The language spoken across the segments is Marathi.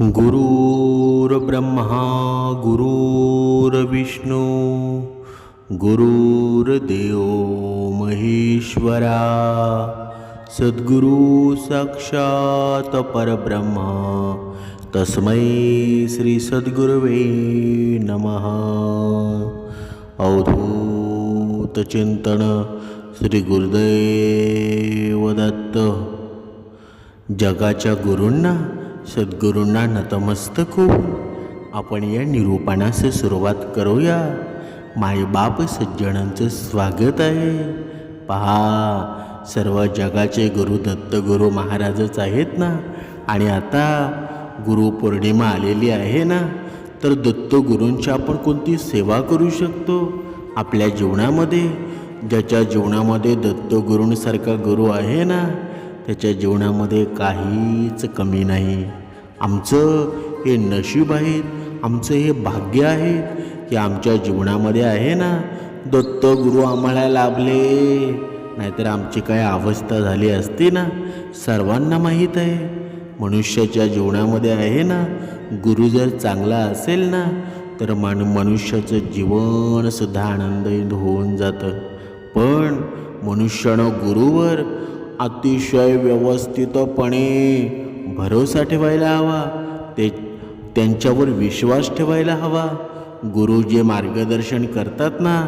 गुरुर्ब्रह्मा गुरुर्विष्णू गुरुर्देव महेश्वरा सद्गुरु साक्षात परब्रह्मा तस्मै श्री सद्गुरवे नमः। अवधूत चिंतन श्री गुरुदेव दत्त। जगाच्या गुरूंना सद्गुरूंना नतमस्तक होऊन आपण या निरूपणास सुरुवात करूया। मायबाप सज्जनांचं स्वागत आहे। पहा, सर्व जगाचे गुरु दत्तगुरु महाराजच आहेत ना। आणि आता गुरुपौर्णिमा आलेली आहे ना, तर दत्तगुरूंची आपण कोणती सेवा करू शकतो आपल्या जीवनामध्ये? ज्याच्या जीवनामध्ये दत्तगुरूंसारखा गुरु आहे ना, त्याच्या जीवनामध्ये काहीच कमी नाही। आमचं हे नशीब आहे, आमचं हे भाग्य आहे की आमच्या जीवनामध्ये आहे ना दत्तगुरू आम्हाला लाभले, नाहीतर आमची काय अवस्था झाली असती ना। सर्वांना माहीत आहे, मनुष्याच्या जीवनामध्ये आहे ना, गुरु जर चांगला असेल ना तर मनुष्याचं जीवनसुद्धा आनंदित होऊन जातं। पण मनुष्यानं गुरुवर अतिशय व्यवस्थितपणे भरोसा ठेवायला हवा, त्यांच्यावर विश्वास ठेवायला हवा। गुरु जे मार्गदर्शन करतात ना,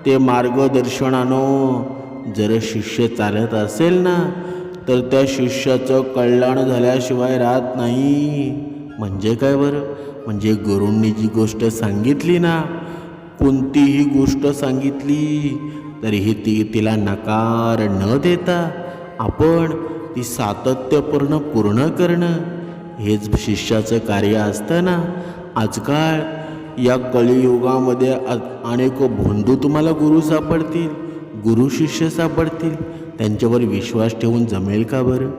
ते मार्गदर्शनानं जर शिष्य चालत असेल ना, तर त्या शिष्याचं कल्याण झाल्याशिवाय राहत नाही। म्हणजे काय बरं? म्हणजे गुरूंनी जी गोष्ट सांगितली ना, कोणतीही गोष्ट सांगितली तरीही तिला नकार न देता आपण ती सातत्यपूर्ण पूर्ण करणं हेच शिष्याचं कार्य असतं ना। आजकाल या कलियुगामध्ये अनेक भोंदू तुम्हाला गुरु सापडतील, गुरु शिष्य सापडतील। त्यांच्यावर विश्वास ठेवून जमेल का बरं?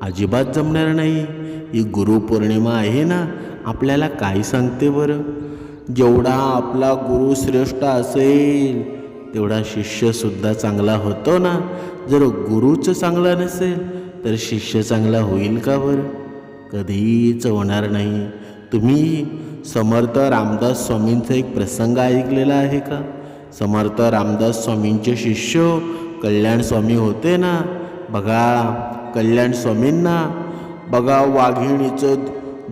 अजिबात जमणार नाही। ही गुरुपौर्णिमा आहे ना, आपल्याला काय सांगते बरं? जेवढा आपला गुरु श्रेष्ठ असेल तेवढा शिष्यसुद्धा चांगला होतो ना। जर गुरुच चांगला नसेल तर शिष्य चांगला होईल का बरं? कधीच होणार नाही। तुम्ही समर्थ रामदास स्वामींचा एक प्रसंग ऐकलेला आहे का? समर्थ रामदास स्वामींचे शिष्य कल्याण स्वामी होते ना। बघा, कल्याण स्वामींना बघा वाघिणीचं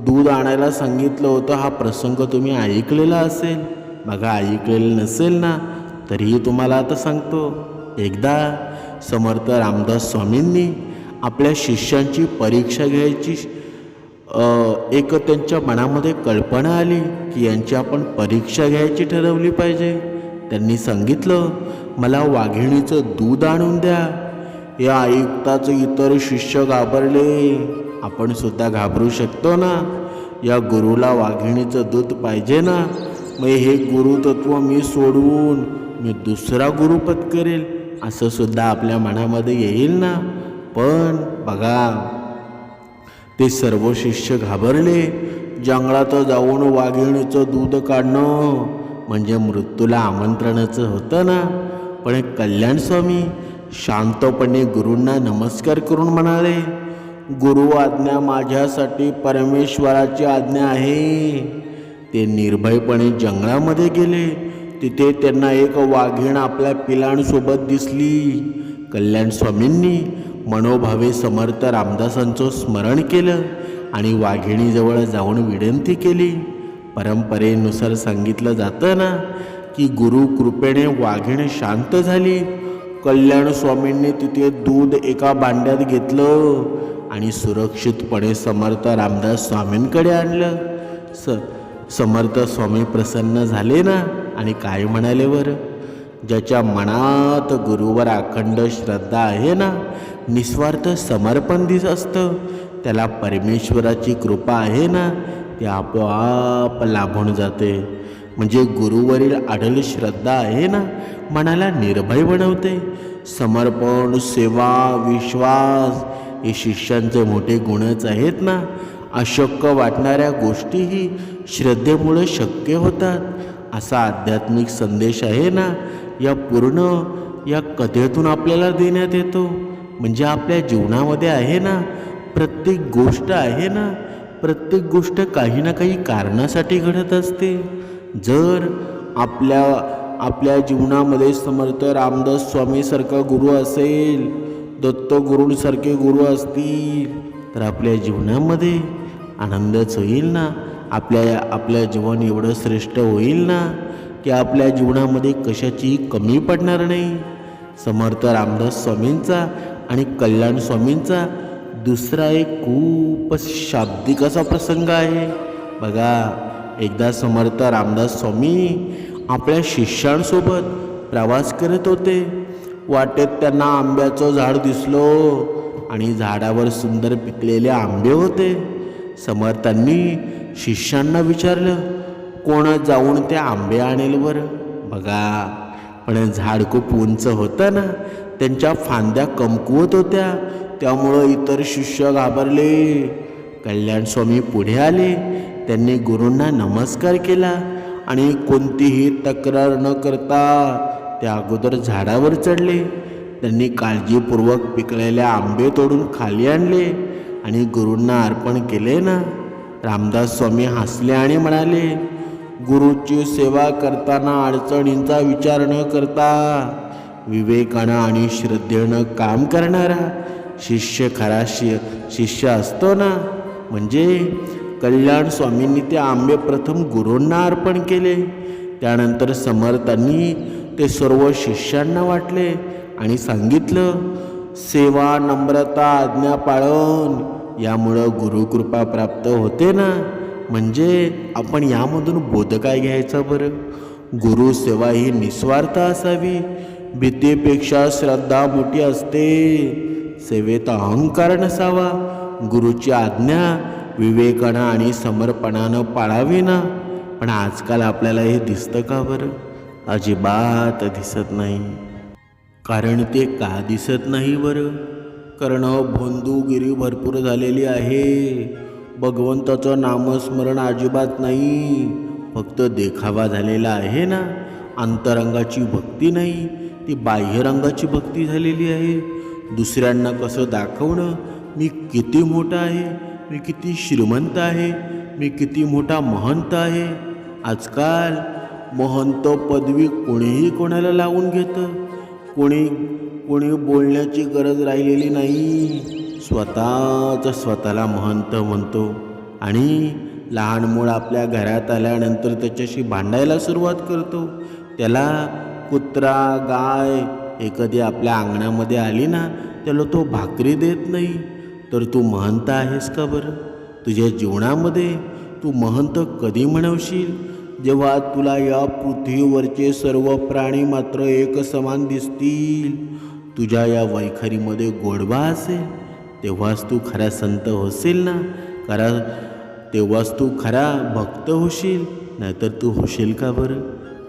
दूध आणायला सांगितलं होतं। हा प्रसंग तुम्ही ऐकलेला असेल। बघा, ऐकलेलं नसेल ना तरीही तुम्हाला आता सांगतो। एकदा समर्थ रामदास स्वामींनी आपल्या शिष्यांची परीक्षा घ्यायची एक त्यांच्या मनामध्ये कल्पना आली की यांची आपण परीक्षा घ्यायची ठरवली पाहिजे। त्यांनी सांगितलं, मला वाघिणीचं दूध आणून द्या। या ऐकताच इतर शिष्य घाबरले। आपण सुद्धा घाबरू शकतो ना। या गुरुला वाघिणीचं दूध पाहिजे ना, मग हे गुरुतत्व मी सोडून मी दुसरा गुरु पत्करेल असं सुद्धा आपल्या मनामध्ये येईल ना। पण बघा, ते सर्व शिष्य घाबरले। जंगलात जाऊन वाघिणीचं दूध काढणं म्हणजे मृत्यूला आमंत्रणाचं होतं ना। पण कल्याण स्वामी शांतपणे गुरूंना नमस्कार करून म्हणाले, गुरु आज्ञा माझ्यासाठी परमेश्वराची आज्ञा आहे। ते निर्भयपणे जंगलामध्ये गेले। तिथे त्यांना एक वाघीण आपल्या पिलांसोबत दिसली। कल्याण स्वामींनी मनोभावे समर्थ रामदासांचं स्मरण केलं आणि वाघिणीजवळ जाऊन विनंती केली। परंपरेनुसार सांगितलं जातं ना की गुरु कृपेने वाघीण शांत झाली। कल्याण स्वामींनी तिथे दूध एका भांड्यात घेतलं आणि सुरक्षितपणे समर्थ रामदास स्वामींकडे आणलं। समर्थ स्वामी प्रसन्न झाले ना आणि काय म्हणाले बरं? ज्याच्या मनात गुरुवर अखंड श्रद्धा आहे ना, निस्वार्थ समर्पण दिस असतं, त्याला परमेश्वराची कृपा आहे ना, ते आपोआप लाभून जाते। म्हणजे गुरुवरील अढळ श्रद्धा आहे ना, मनाला निर्भय बनवते। समर्पण, सेवा, विश्वास हे शिष्यांचे मोठे गुणच आहेत ना। अशक्य वाटणाऱ्या गोष्टीही श्रद्धेमुळे शक्य होतात, असा आध्यात्मिक संदेश आहे ना या पूर्ण या कथेतून आपल्याला देण्यात येतो। म्हणजे आपल्या जीवनामध्ये आहे ना, प्रत्येक गोष्ट आहे ना प्रत्येक गोष्ट काही ना काही कारणासाठी घडत असते. जर आपल्या जीवनामध्ये समर्थ रामदास स्वामीसारखा गुरु असेल, दत्तगुरूंसारखे गुरु असतील, तर आपल्या जीवनामध्ये आनंदच होईल ना. आपल्या जीवन एवढं श्रेष्ठ होईल ना की आपल्या जीवनामध्ये कशाचीही कमी पडणार नाही. समर्थ रामदास स्वामींचा आणि कल्याण स्वामींचा दुसरा एक खूपच शाब्दिक असा प्रसंग आहे बघा. एकदा समर्थ रामदास स्वामी आपल्या शिष्यांसोबत प्रवास करत होते. वाटेत त्यांना आंब्याचं झाड दिसलं आणि झाडावर सुंदर पिकलेले आंबे होते. समर्थांनी शिष्यांना विचारलं, कोण जाऊन ते आंबे आणेल बरं. बघा, पण झाड खूप उंच होतं ना, त्यांच्या फांद्या कमकुवत होत्या, त्यामुळं इतर शिष्य घाबरले. कल्याण स्वामी पुढे आले. त्यांनी गुरूंना नमस्कार केला आणि कोणतीही तक्रार न करता त्या अगोदर झाडावर चढले. त्यांनी काळजीपूर्वक पिकलेले आंबे तोडून खाली आणले आणि गुरूंना अर्पण केले ना. रामदास स्वामी हसले आणि म्हणाले, गुरुची सेवा करताना अडचणींचा विचार न करता विवेकानं आणि श्रद्धेनं काम करणारा शिष्य खरा शिष्य असतो ना. म्हणजे कल्याण स्वामींनी ते आंबे प्रथम गुरूंना अर्पण केले. त्यानंतर समर्थांनी ते सर्व शिष्यांना वाटले आणि सांगितलं, सेवा, नम्रता, आज्ञा पाळन यामुळं गुरुकृपा प्राप्त होते ना. म्हणजे आपण यामधून बोध काय घ्यायचा बरं? गुरु सेवा ही निस्वार्थ असावी. भीतीपेक्षा श्रद्धा मोठी असते. सेवेत अहंकार नसावा. गुरुची आज्ञा विवेकानं आणि समर्पणानं पाळावी ना. पण आजकाल आपल्याला हे दिसतं का बरं? अजिबात दिसत नाही. कारण ते का दिसत नाही बरं? कारण भोंदूगिरी भरपूर झालेली आहे. भगवंताचं नामस्मरण अजिबात नाही. फक्त देखावा झालेला आहे ना. अंतरंगाची भक्ती नाही, ती बाह्यरंगाची भक्ती झालेली आहे. दुसऱ्यांना कसं दाखवणं, मी किती मोठा आहे, मी किती श्रीमंत आहे, मी किती मोठा महंत आहे. आजकाल महंत पदवी कोणीही कोणाला लावून घेतं. कोणी बोलण्याची गरज राहिलेली नाही. स्वतःला महंत म्हणतो आणि लहान मूळ आपल्या घरात आल्यानंतर त्याच्याशी भांडायला सुरुवात करतो. त्याला कुत्रा, गाय एखादी आपल्या अंगणामध्ये आली ना, त्याला तो भाकरी देत नाही. तर तू महंत आहेस का बरं? तुझ्या जीवनामध्ये तू महंत कधी म्हणवशील? जेव्हा तुला या पृथ्वीवरचे सर्व प्राणी मात्र एक समान दिसतील, तुझ्या या वैखरीमध्ये गोडवा असेल, तेव्हाच तू खरा संत होशील ना. तेव्हाच तू खरा भक्त होशील, नाहीतर तू होशील का बरं?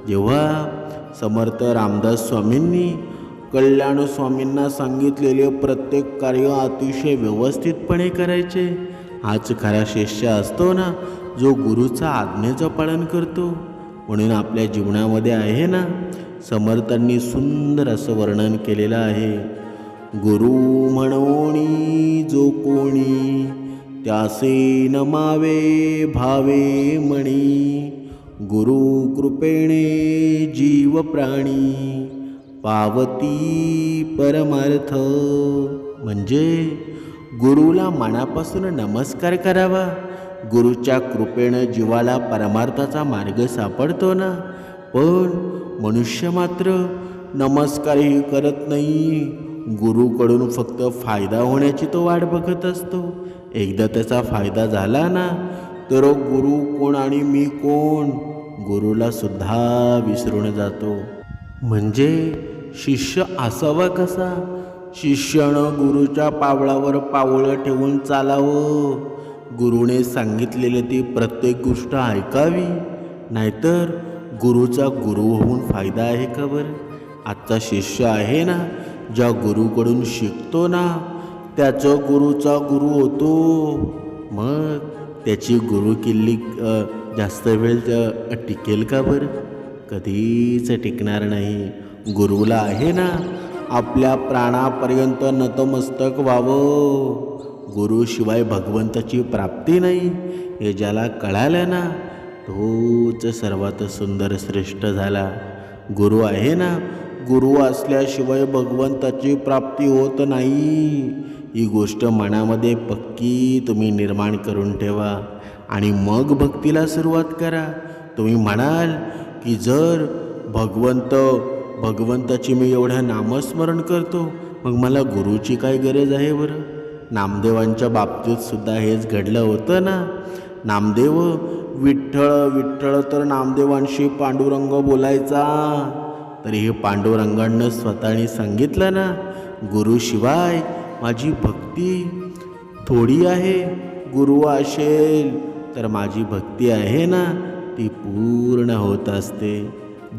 जेव्हा समर्थ रामदास स्वामींनी कल्याण स्वामींना सांगितलेले प्रत्येक कार्य अतिशय व्यवस्थितपणे करायचे, हाच खरा शिष्य असतो ना, जो गुरुचा आज्ञेचं पालन करतो. म्हणून आपल्या जीवनामध्ये आहे ना, समर्थांनी सुंदर असं वर्णन केलेलं आहे. गुरु म्हणोनी जो कोणी, त्यासे नमावे भावे मणी. गुरु कृपेणे जीव प्राणी, पावती परमार्थ. म्हणजे गुरुला मनापासून नमस्कार करावा. गुरुच्या कृपेनं जीवाला परमार्थाचा मार्ग सापडतो ना. पण मनुष्य मात्र नमस्कारही करत नाही. गुरुकडून फक्त फायदा होण्याची तो वाट बघत असतो. एकदा त्याचा फायदा झाला ना, तर गुरु कोण आणि मी कोण गुरुला सुद्धा विसरून जातो. म्हणजे शिष्य असावा कसा? शिष्यानं गुरुच्या पावलावर पावलं ठेवून चालावं. गुरुने सांगितलेली ती प्रत्येक गोष्ट ऐकावी. नाहीतर गुरुचा गुरु होऊन फायदा आहे का बरं? आजचा शिष्य आहे ना, ज्या गुरुकडून शिकतो ना, त्याचं गुरुचा गुरु होतो. मग त्याची गुरु किल्ली जास्त वेळ टिकेल का बरं? कधीच टिकणार नाही. गुरुला आहे ना, आपल्या प्राणापर्यंत नतमस्तक व्हावं. गुरुशिवाय भगवंताची प्राप्ती नाही हे ज्याला कळालं ना तोच सर्वात सुंदर श्रेष्ठ झाला. गुरु आहे ना, गुरु असल्याशिवाय भगवंताची प्राप्ती होत नाही. ही गोष्ट मनामध्ये पक्की तुम्ही निर्माण करून ठेवा आणि मग भक्तीला सुरुवात करा. तुम्ही म्हणाल की जर भगवंताची मी एवढं नामस्मरण करतो मग मला गुरुची काय गरज आहे बरं. नामदेवांच्या बाबतीत सुद्धा हेच घडलं होतं ना. नामदेव विठ्ठल विठ्ठल तर नामदेवांशी पांडुरंग बोलायचा. तरी हे पांडुरंगांनं स्वतःने सांगितलं ना, गुरुशिवाय माझी भक्ती थोडी आहे. गुरु असेल तर माझी भक्ती आहे ना ती पूर्ण होत असते.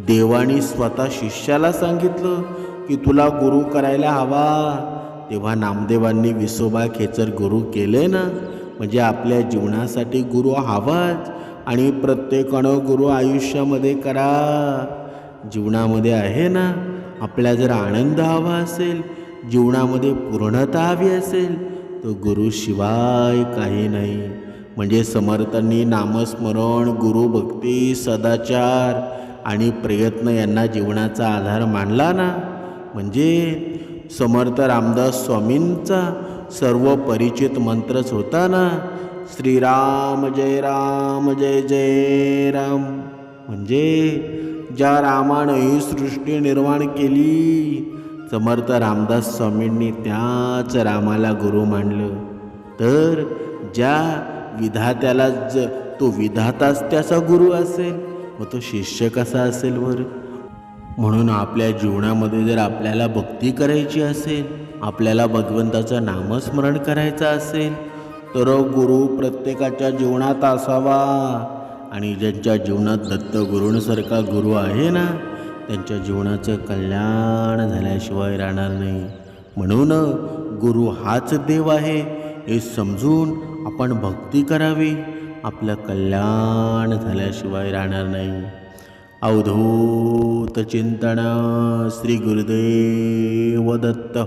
देवाने स्वतः शिष्याला सांगितलं की तुला गुरु करायला हवा. तेव्हा नामदेवांनी विसोबा खेचर गुरु केले ना. म्हणजे आपल्या जीवनासाठी गुरु हवाच आणि प्रत्येकानं गुरु आयुष्यामध्ये करा. जीवनामध्ये आहे ना, आपल्याला जर आनंद हवा असेल, जीवनामध्ये पूर्णता हवी असेल तर गुरुशिवाय काही नाही. म्हणजे समर्थांनी नामस्मरण, गुरुभक्ती, सदाचार आणि प्रयत्न यांना जीवनाचा आधार मानला ना. म्हणजे समर्थ रामदास स्वामींचा सर्व परिचित मंत्रच होता ना, श्रीराम जय जय राम. म्हणजे ज्या रामानं ही सृष्टी निर्माण केली, समर्थ रामदास स्वामींनी त्याच रामाला गुरु मानलं. तर ज्या विधात्याला तो विधाताच त्याचा गुरु असेल मग तो शिष्य कसा असेल बरं. म्हणून आपल्या जीवनामध्ये जर आपल्याला भक्ती करायची असेल, आपल्याला भगवंताचं नामस्मरण करायचं असेल तर गुरु प्रत्येकाच्या जीवनात असावा. आणि ज्यांच्या जीवनात दत्तगुरूंसारखा गुरु आहे ना त्यांच्या जीवनाचं कल्याण झाल्याशिवाय राहणार नाही. म्हणून गुरु हाच देव आहे हे समजून आपण भक्ती करावी. आपलं कल्याण झाल्याशिवाय राहणार नाही. अवधूत चिंतन. श्री गुरुदेव दत्त.